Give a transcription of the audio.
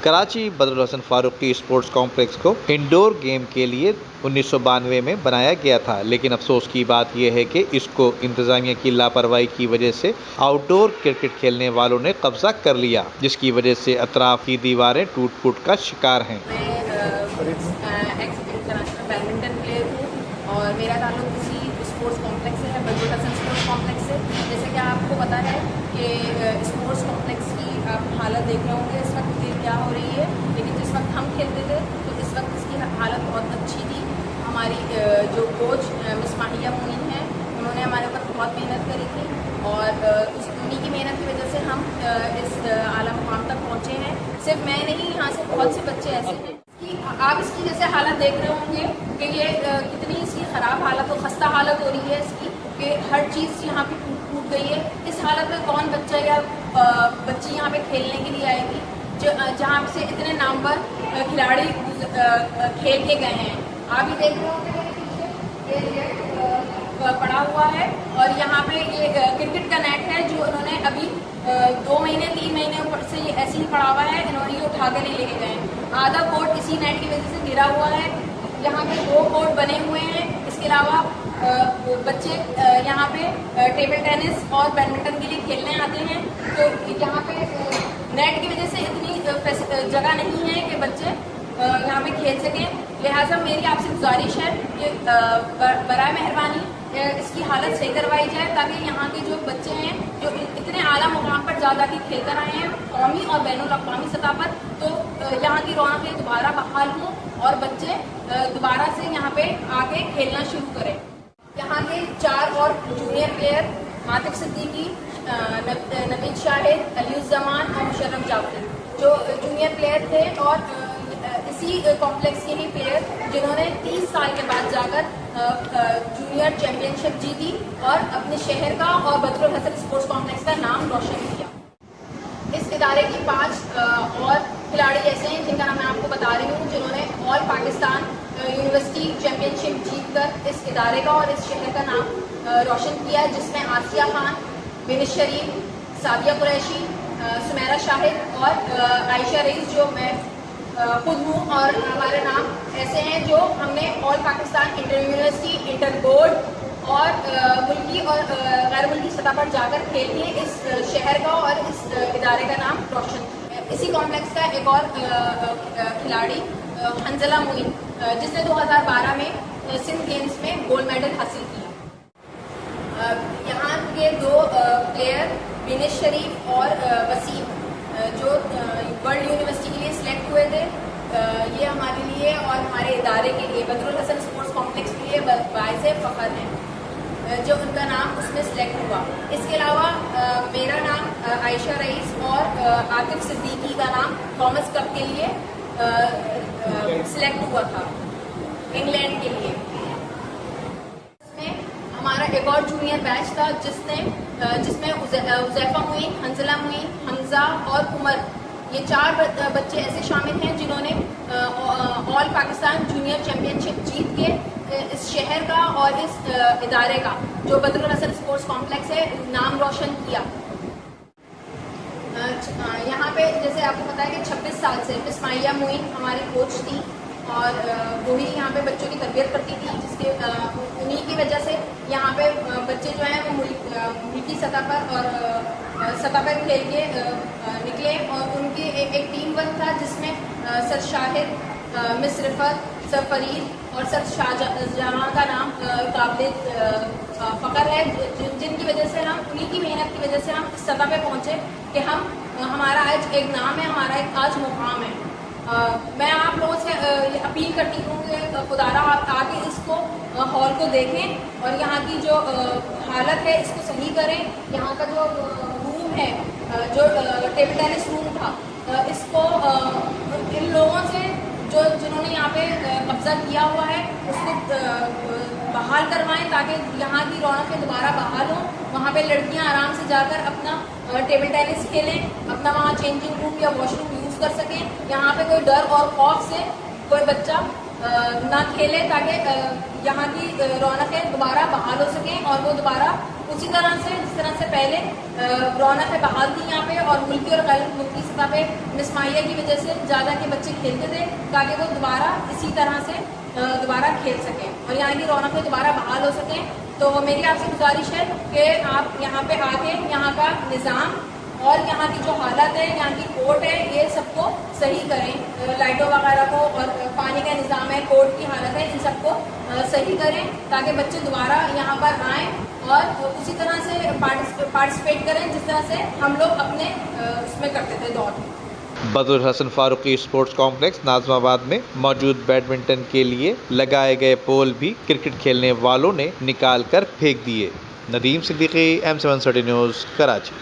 Karachi Badrul Hasan Farooqui sports complex को indoor game के लिए 1992 में बनाया गया था, लेकिन अफसोस की बात यह है कि इसको इंतजामिया की लापरवाही की वजह से आउटडोर क्रिकेट खेलने वालों ने कब्जा कर लिया, जिसकी वजह से अतराफ की दीवारें टूट-फूट का शिकार हैं। बैडमिंटन प्लेयर हूँ और मेरा ताल्लुक इसी स्पोर्ट्स कॉम्प्लेक्स से है, बदरुल हसन स्पोर्ट्स कॉम्प्लेक्स से। जैसे कि आपको पता है कि स्पोर्ट्स कॉम्प्लेक्स की आप हालत देख रहे होंगे इस वक्त क्या हो रही है, लेकिन जिस वक्त हम खेलते थे तो इस वक्त इसकी हालत बहुत अच्छी थी। हमारी जो कोच मिस माहिया मोइन हैं, उन्होंने हमारे ऊपर बहुत मेहनत करी थी और उन्हीं की मेहनत की वजह से हम इस आला मुकाम तक पहुँचे हैं। सिर्फ मैं नहीं, यहाँ से बहुत से बच्चे ऐसे हैं कि आप इसकी जैसे हालत देख रहे होंगे कि ये कितनी इसकी ख़राब हालत और खस्ता हालत हो रही है इसकी, कि हर चीज़ यहाँ पे टूट गई है। इस हालत में कौन बच्चा या बच्ची यहाँ पे खेलने के लिए आएगी जहाँ से इतने नामवर खिलाड़ी खेल के गए हैं। आप ही देख रहे होंगे मेरे पीछे ये पड़ा हुआ है और यहाँ पे ये क्रिकेट का नेट है जो उन्होंने अभी 2 महीने 3 महीने से ये ऐसे ही पड़ा हुआ है, इन्होंने ये उठा के नहीं लेके गए। आधा कोर्ट इसी नेट की वजह से गिरा हुआ है। यहाँ पे 2 कोर्ट बने हुए हैं। इसके अलावा बच्चे यहाँ पे टेबल टेनिस और बैडमिंटन के लिए खेलने आते हैं, तो यहाँ पे नेट की वजह से इतनी जगह नहीं है कि बच्चे यहाँ पे खेल सकें। लिहाजा मेरी आपसे गुजारिश है कि बराए मेहरबानी इसकी हालत सही करवाई जाए, ताकि यहाँ के जो बच्चे हैं जो इतने आला मुकाम पर ज़्यादा की खेल कर आए हैं कौमी और बैनुल अक़वामी सतह पर, तो यहाँ की रौनकें दोबारा बहाल हों और बच्चे दोबारा से यहाँ पे आके खेलना शुरू करें। यहाँ के 4 और जूनियर प्लेयर आतिफ सिद्दीकी, नवीद शाहिद, अलीउज़्ज़मान और मुशर्रफ जाफरी जो जूनियर प्लेयर थे और इसी कॉम्प्लेक्स के ही प्लेयर जिन्होंने 30 साल के बाद जाकर जूनियर चैंपियनशिप जीती और अपने शहर का और बदरुल हसन स्पोर्ट्स कॉम्प्लेक्स का नाम रोशन किया। इस इदारे की 5 और खिलाड़ी ऐसे हैं जिनका नाम मैं आपको बता रही हूँ, जिन्होंने ऑल पाकिस्तान यूनिवर्सिटी चैंपियनशिप जीतकर इस इदारे का और इस शहर का नाम रोशन किया, जिसमें आसिया खान, बिनिश शरीफ, सादिया कुरैशी, सुमेरा शाहिद और आयशा रईस जो मैं खुद हूँ, और हमारे नाम ऐसे हैं जो हमने all Pakistan inter university, inter board और मुल्की और गैर मुल्की सतह पर जाकर खेल के इस शहर का और इस इदारे का नाम रोशन किया। इसी कॉम्प्लेक्स का एक और खिलाड़ी हंजला मोइन, जिसने 2012 में सिंध गेम्स में गोल्ड मेडल हासिल किया। यहाँ के 2 प्लेयर बिनिश शरीफ और वसीम जो वर्ल्ड यूनिवर्सिटी के लिए सिलेक्ट हुए थे, ये हमारे लिए और हमारे इदारे के लिए, बदरुल हसन स्पोर्ट्स कॉम्प्लेक्स के लिए बाइसे फ़ख्र है जो उनका नाम उसमें सिलेक्ट हुआ। इसके अलावा मेरा नाम आयशा रईस और आतिफ सिद्दीकी का नाम थॉमस कप के लिए सिलेक्ट हुआ था इंग्लैंड के लिए। इसमें हमारा एक और जूनियर बैच था जिसमें उज़ैफ़ा मोइन, हंजला मोइन, हमज़ा और उमर, ये 4 बच्चे ऐसे शामिल हैं जिन्होंने ऑल पाकिस्तान जूनियर चैंपियनशिप जीत के इस शहर का और इस इदारे का जो बदरुल हसन स्पोर्ट्स कॉम्प्लेक्स है नाम रोशन किया। यहाँ पे जैसे आपको पता है कि 26 साल से मिस माहिया मोइन हमारी कोच थी और वही यहाँ पे बच्चों की तरबियत करती थी, जिसके उन्हीं की वजह से यहाँ पे बच्चे जो हैं वो मुल्की सतह पर और सतह पर खेल के निकले। और उनकी एक टीम वर्क था जिसमें sir Shahid, miss Rifat, sir Farid और सर शाहजहां का नाम काबिल फ़ख्र है, जिनकी वजह से हम, उन्हीं की मेहनत की वजह से हम इस सतह पे पहुँचे कि हमारा आज एक नाम है, हमारा एक आज मुकाम है। मैं आप लोगों से अपील करती हूँ कि खुदारा आप आके इसको हॉल को देखें और यहाँ की जो हालत है इसको सही करें। यहाँ का जो रूम है, जो टेबल टेनिस रूम था, इसको इन लोगों से जिन्होंने यहाँ पे कब्जा किया हुआ है उसको बहाल करवाएं, ताकि यहाँ की रौनकें दोबारा बहाल हों। वहाँ पे लड़कियाँ आराम से जाकर अपना टेबल टेनिस खेलें, अपना वहाँ चेंजिंग रूम या वॉशरूम यूज़ कर सकें। यहाँ पे कोई डर और खौफ से कोई बच्चा ना खेले, ताकि यहाँ की रौनकें दोबारा बहाल हो सकें और वो दोबारा उसी तरह से जिस तरह से पहले रौनक बहाल थी यहाँ पे और मुल्की और गैर मुल्की सतह पे मिस माहिया की वजह से ज़्यादा के बच्चे खेलते थे ताकि वो दोबारा इसी तरह से दोबारा खेल सकें और यहाँ की रौनकें दोबारा बहाल हो सकें। तो मेरी आपसे गुजारिश है कि आप यहाँ पे आके यहाँ का निज़ाम और यहाँ की जो हालत है, यहाँ की कोर्ट है, ये सबको सही करें, लाइटों वगैरह को और पानी का निज़ाम है, कोर्ट की हालत है, इन सबको सही करें ताकि बच्चे दोबारा यहाँ पर आएँ और उसी तरह से पार्टिसिपेट करें जिस तरह से हम लोग अपने उसमें करते थे दौड़ में। बदरुल हसन फारूकी स्पोर्ट्स कॉम्प्लेक्स नाज़िमाबाद में मौजूद बैडमिंटन के लिए लगाए गए पोल भी क्रिकेट खेलने वालों ने निकाल कर फेंक दिए। Nadeem Siddiqui, M7 news, Karachi.